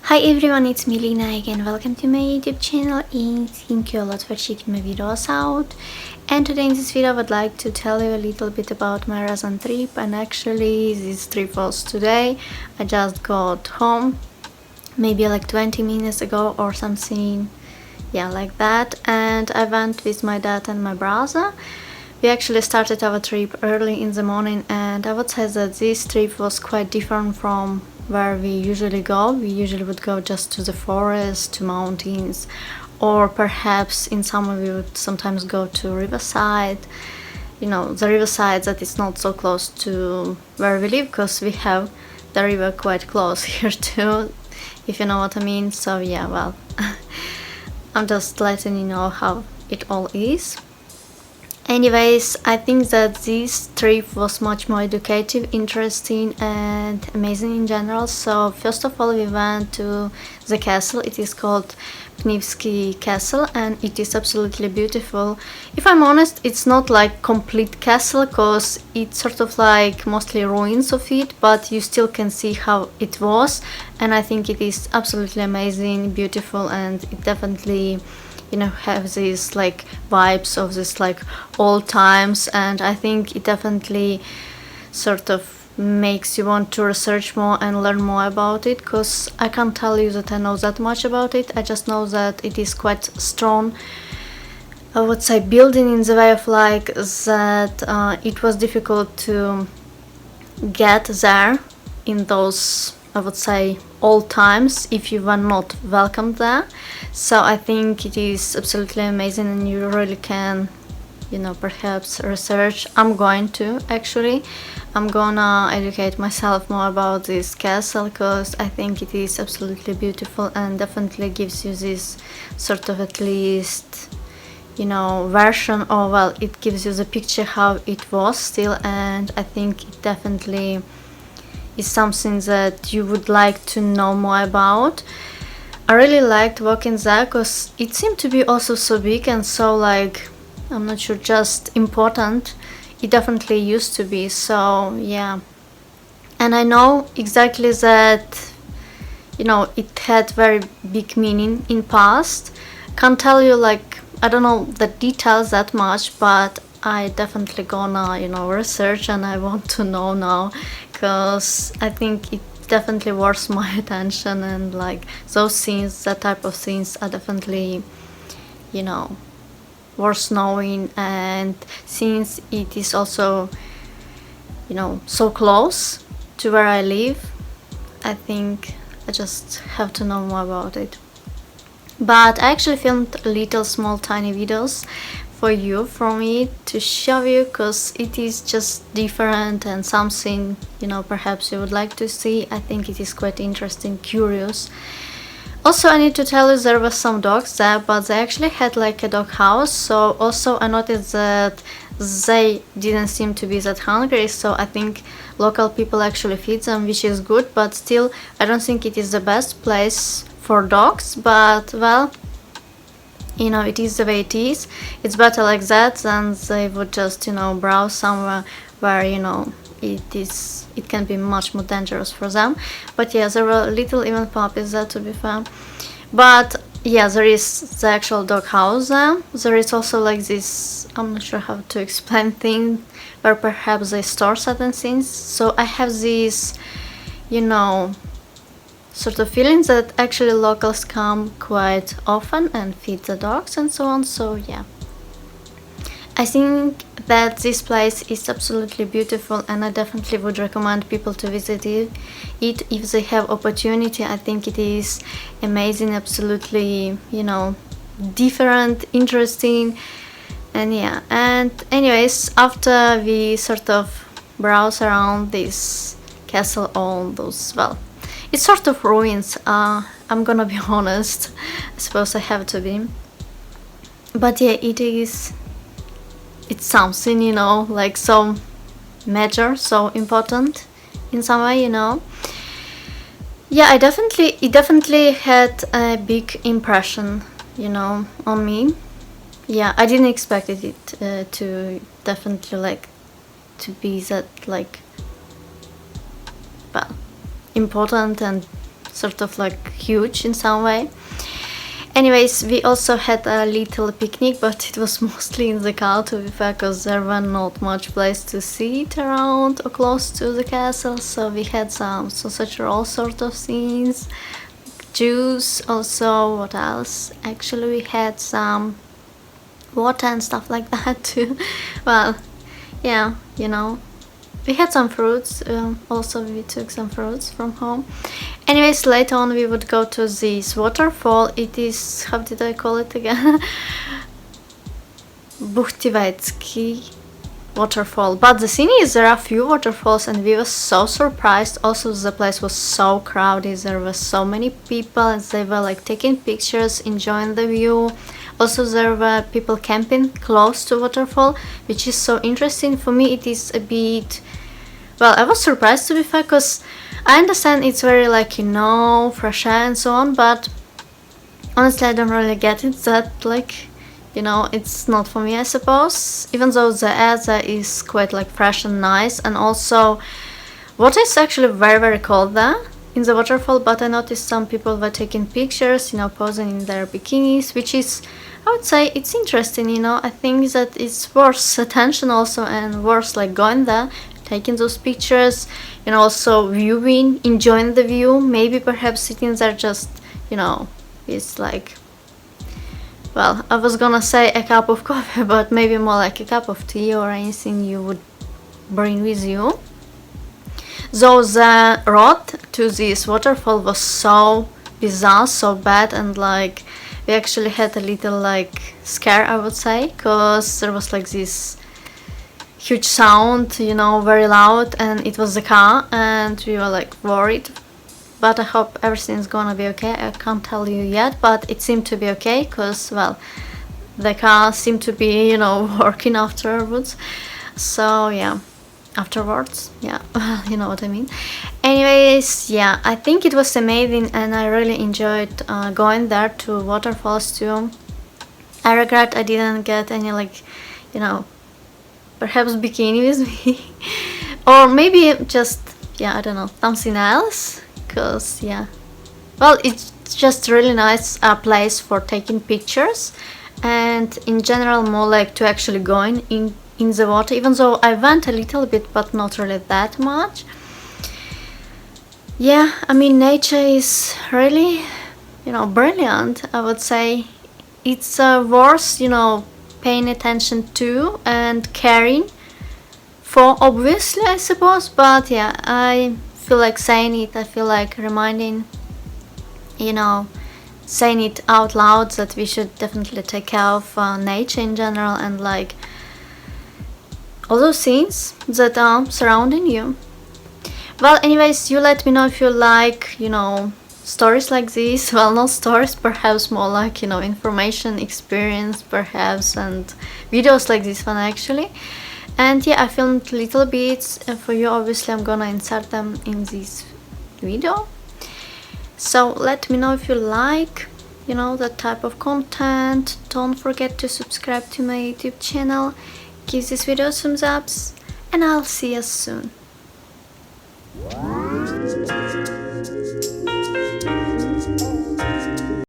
Hi everyone, it's Milena again. Welcome to my YouTube channel and thank you a lot for checking my videos out. And today in this video I would like to tell you a little bit about my recent trip, and actually this trip was today. I just got home maybe like 20 minutes ago or something, yeah, like that, and I went with my dad and my brother. We actually started our trip early in the morning, and I would say that this trip was quite different from where we usually go. We usually would go just to the forest, to mountains, or perhaps in summer we would sometimes go to riverside. You know, the riverside that is not so close to where we live, because we have the river quite close here too, if you know what I mean. So yeah, well, I'm just letting you know how it all is. Anyways, I think that this trip was much more educative, interesting and amazing in general. So first of all we went to the castle. It is called Pnivski Castle and it is absolutely beautiful. If I'm honest, it's not like complete castle because it's sort of like mostly ruins of it, but you still can see how it was, and I think it is absolutely amazing, beautiful, and it definitely, you know, have these like vibes of this like old times, and I think it definitely sort of makes you want to research more and learn more about it, because I can't tell you that I know that much about it. I just know that it is quite strong, I would say, building in the way of like that it was difficult to get there in those, I would say, old times if you were not welcomed there. So I think it is absolutely amazing and you really can, you know, perhaps research. I'm going to actually, I'm gonna educate myself more about this castle because I think it is absolutely beautiful and definitely gives you this sort of, at least, you know, version, or well, it gives you the picture how it was still, and I think it definitely is something that you would like to know more about. I really liked walking there because it seemed to be also so big and so, like, I'm not sure, just important. It definitely used to be, so yeah. And I know exactly that, you know, it had very big meaning in past. Can't tell you, like, I don't know the details that much, but I definitely gonna, you know, research and I want to know now, because I think it definitely worth my attention, and like those scenes, that type of scenes are definitely, you know, worth knowing. And since it is also, you know, so close to where I live, I think I just have to know more about it. But I actually filmed little small tiny videos for you from it to show you, because it is just different and something, you know, perhaps you would like to see. I think it is quite interesting, curious. Also, I need to tell you there were some dogs there, but they actually had like a dog house. So also I noticed that they didn't seem to be that hungry, so I think local people actually feed them, which is good, but still I don't think it is the best place for dogs. But well, you know, it is the way it is. It's better like that than they would just, you know, browse somewhere where, you know, it can be much more dangerous for them. But yeah, there were little even puppies there, to be fair. But yeah, there is the actual dog house there. There is also like this, I'm not sure how to explain, thing where perhaps they store certain things. So I have this, you know, sort of feeling that actually locals come quite often and feed the dogs and so on. So yeah, I think that this place is absolutely beautiful and I definitely would recommend people to visit it if they have opportunity. I think it is amazing, absolutely, you know, different, interesting, and yeah. And anyways, after we sort of browse around this castle, all those, well, it's sort of ruins, I'm gonna be honest, I suppose I have to be, but yeah, it's something, you know, like so major, so important in some way, you know. Yeah, it definitely had a big impression, you know, on me. Yeah, I didn't expect it to definitely like to be that like important and sort of like huge in some way. Anyways, we also had a little picnic, but it was mostly in the car, to be fair, because there were not much place to sit around or close to the castle. So we had some sausage roll sort of things, juice, also what else? Actually, we had some water and stuff like that too. Well, yeah, you know, we had some fruits. Also, we took some fruits from home. Anyways, later on we would go to this waterfall. It is, how did I call it again? Pnivski waterfall. But the thing is, there are few waterfalls and we were so surprised. Also, the place was so crowded. There were so many people and they were like taking pictures, enjoying the view. Also, there were people camping close to waterfall, which is so interesting. For me, it is a bit... Well, I was surprised, to be fair, because I understand it's very like, you know, fresh air and so on, but honestly I don't really get it, that like, you know, it's not for me, I suppose, even though the air there is quite like fresh and nice. And also water is actually very cold there in the waterfall, but I noticed some people were taking pictures, you know, posing in their bikinis, which is, I would say, it's interesting, you know. I think that it's worth attention also and worth like going there, taking those pictures, and also viewing, enjoying the view. Maybe perhaps sitting there just, you know, it's like, well, I was gonna say a cup of coffee, but maybe more like a cup of tea or anything you would bring with you. Though the road to this waterfall was so bizarre, so bad, and like we actually had a little like scare, I would say, because there was like this huge sound, you know, very loud, and it was the car and we were like worried. But I hope everything's gonna be okay. I can't tell you yet, but it seemed to be okay, because, well, the car seemed to be, you know, working afterwards. So yeah, afterwards, yeah, well, you know what I mean. Anyways, yeah, I think it was amazing and I really enjoyed going there to waterfalls too. I regret I didn't get any, like, you know, perhaps bikini with me or maybe just, yeah, I don't know, something else, because yeah, well, it's just really nice place for taking pictures, and in general more like to actually going in the water, even though I went a little bit but not really that much. Yeah, I mean, nature is really, you know, brilliant, I would say. It's worth, you know, paying attention to and caring for, obviously, I suppose. But yeah, I feel like saying it, I feel like reminding, you know, saying it out loud, that we should definitely take care of nature in general and like all those things that are surrounding you. Well, anyways, you let me know if you like, you know, stories like this. Well, not stories, perhaps more like, you know, information, experience perhaps, and videos like this one actually. And yeah, I filmed little bits for you. Obviously I'm gonna insert them in this video, so let me know if you like, you know, that type of content. Don't forget to subscribe to my YouTube channel, give this video some thumbs up, and I'll see you soon.